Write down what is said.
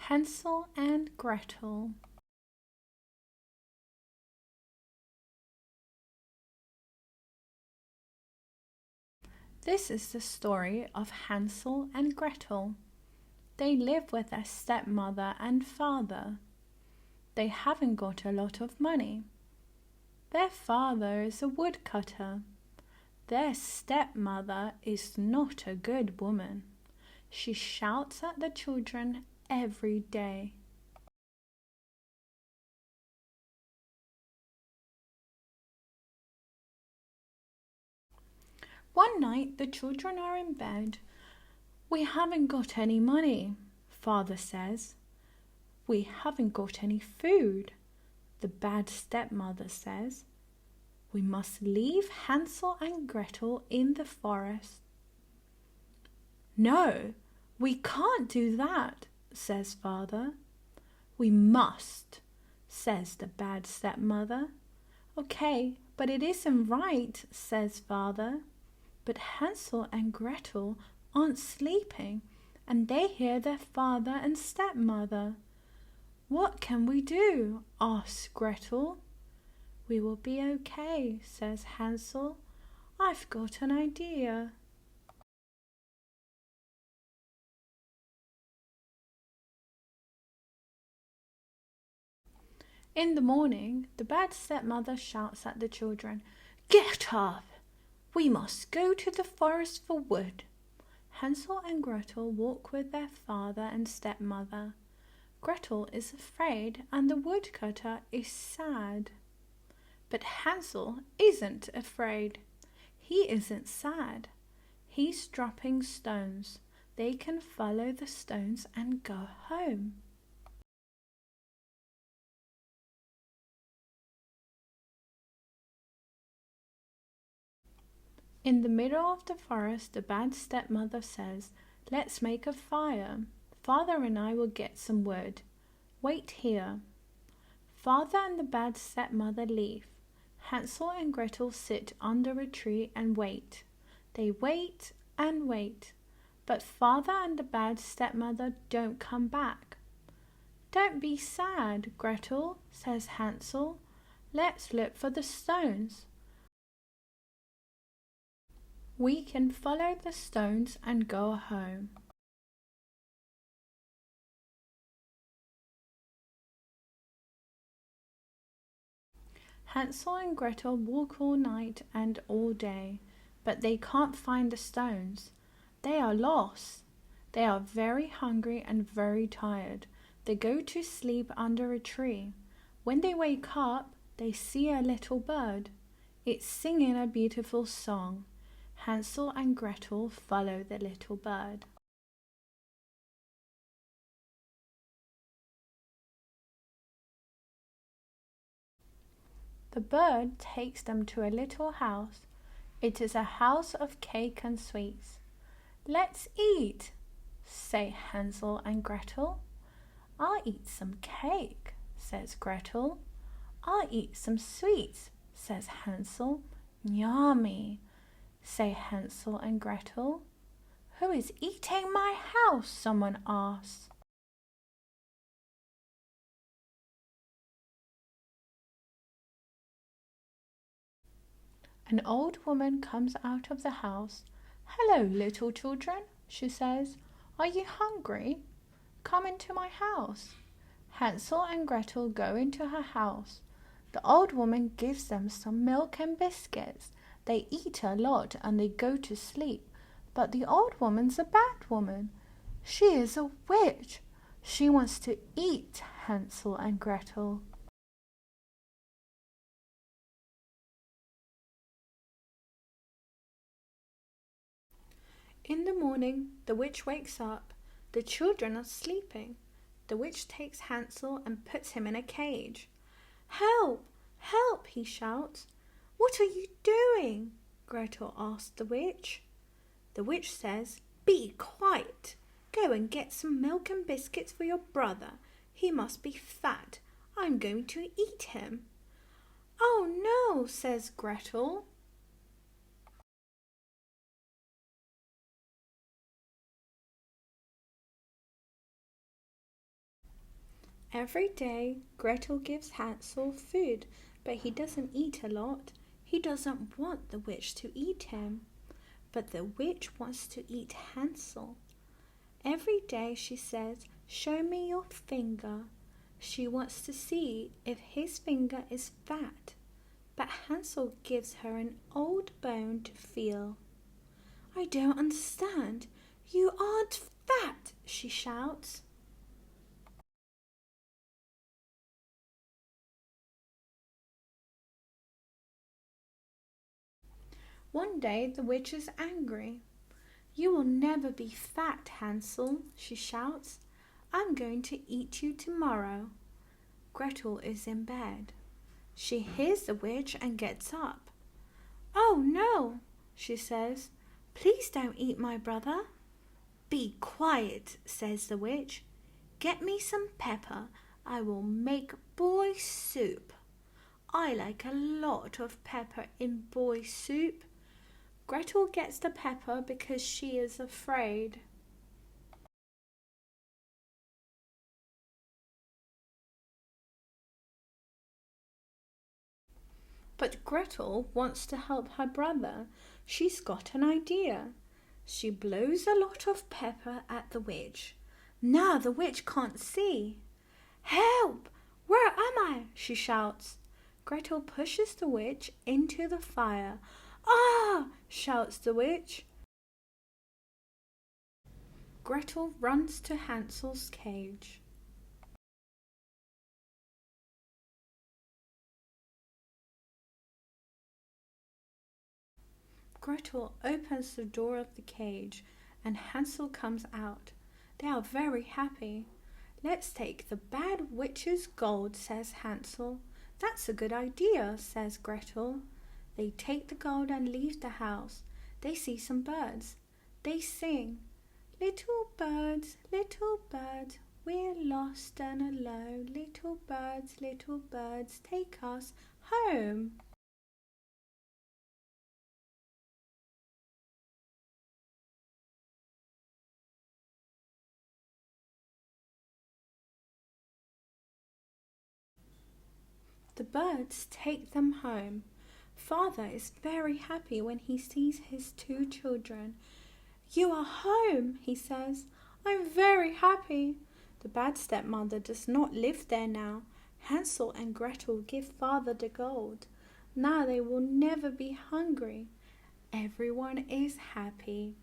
Hansel and Gretel. This is the story of Hansel and Gretel. They live with their stepmother and father. They haven't got a lot of money. Their father is a woodcutter. Their stepmother is not a good woman. She shouts at the children every day. One night the children are in bed. "We haven't got any money," father says. "We haven't got any food," the bad stepmother says. "We must leave Hansel and Gretel in the forest." "No, we can't do that," says father. "We must," says the bad stepmother. "Okay, but it isn't right," says father. But Hansel and Gretel aren't sleeping, and they hear their father and stepmother. "What can we do?" asks Gretel. "We will be okay," says Hansel. "I've got an idea." In the morning, the bad stepmother shouts at the children, "Get up! We must go to the forest for wood." Hansel and Gretel walk with their father and stepmother. Gretel is afraid and the woodcutter is sad. But Hansel isn't afraid. He isn't sad. He's dropping stones. They can follow the stones and go home. In the middle of the forest, the bad stepmother says, "Let's make a fire. Father and I will get some wood. Wait here." Father and the bad stepmother leave. Hansel and Gretel sit under a tree and wait. They wait and wait, but father and the bad stepmother don't come back. "Don't be sad, Gretel," says Hansel. "Let's look for the stones. We can follow the stones and go home." Hansel and Gretel walk all night and all day, but they can't find the stones. They are lost. They are very hungry and very tired. They go to sleep under a tree. When they wake up, they see a little bird. It's singing a beautiful song. Hansel and Gretel follow the little bird. The bird takes them to a little house. It is a house of cake and sweets. "Let's eat," say Hansel and Gretel. "I'll eat some cake," says Gretel. "I'll eat some sweets," says Hansel. "Yummy," say Hansel and Gretel. "Who is eating my house?" someone asks. An old woman comes out of the house. "Hello, little children," she says. "Are you hungry? Come into my house." Hansel and Gretel go into her house. The old woman gives them some milk and biscuits. They eat a lot and they go to sleep. But the old woman's a bad woman. She is a witch. She wants to eat Hansel and Gretel. In the morning, the witch wakes up. The children are sleeping. The witch takes Hansel and puts him in a cage. "Help! Help!" he shouts. "What are you doing?" Gretel asks the witch. The witch says, "Be quiet. Go and get some milk and biscuits for your brother. He must be fat. I'm going to eat him." "Oh no," says Gretel. Every day, Gretel gives Hansel food, but he doesn't eat a lot. He doesn't want the witch to eat him, but the witch wants to eat Hansel. Every day she says, "Show me your finger." She wants to see if his finger is fat, but Hansel gives her an old bone to feel. "I don't understand. You aren't fat," she shouts. One day the witch is angry. "You will never be fat, Hansel," she shouts. "I'm going to eat you tomorrow." Gretel is in bed. She hears the witch and gets up. "Oh no," she says. "Please don't eat my brother." "Be quiet," says the witch. "Get me some pepper. I will make boy soup. I like a lot of pepper in boy soup." Gretel gets the pepper because she is afraid. But Gretel wants to help her brother. She's got an idea. She blows a lot of pepper at the witch. Now the witch can't see. "Help! Where am I?" she shouts. Gretel pushes the witch into the fire. "Ah!" shouts the witch. Gretel runs to Hansel's cage. Gretel opens the door of the cage and Hansel comes out. They are very happy. "Let's take the bad witch's gold," says Hansel. "That's a good idea," says Gretel. They take the gold and leave the house. They see some birds. They sing, little birds, we're lost and alone. Little birds, take us home." The birds take them home. Father is very happy when he sees his two children. "You are home," he says. "I'm very happy." The bad stepmother does not live there now. Hansel and Gretel give father the gold. Now they will never be hungry. Everyone is happy.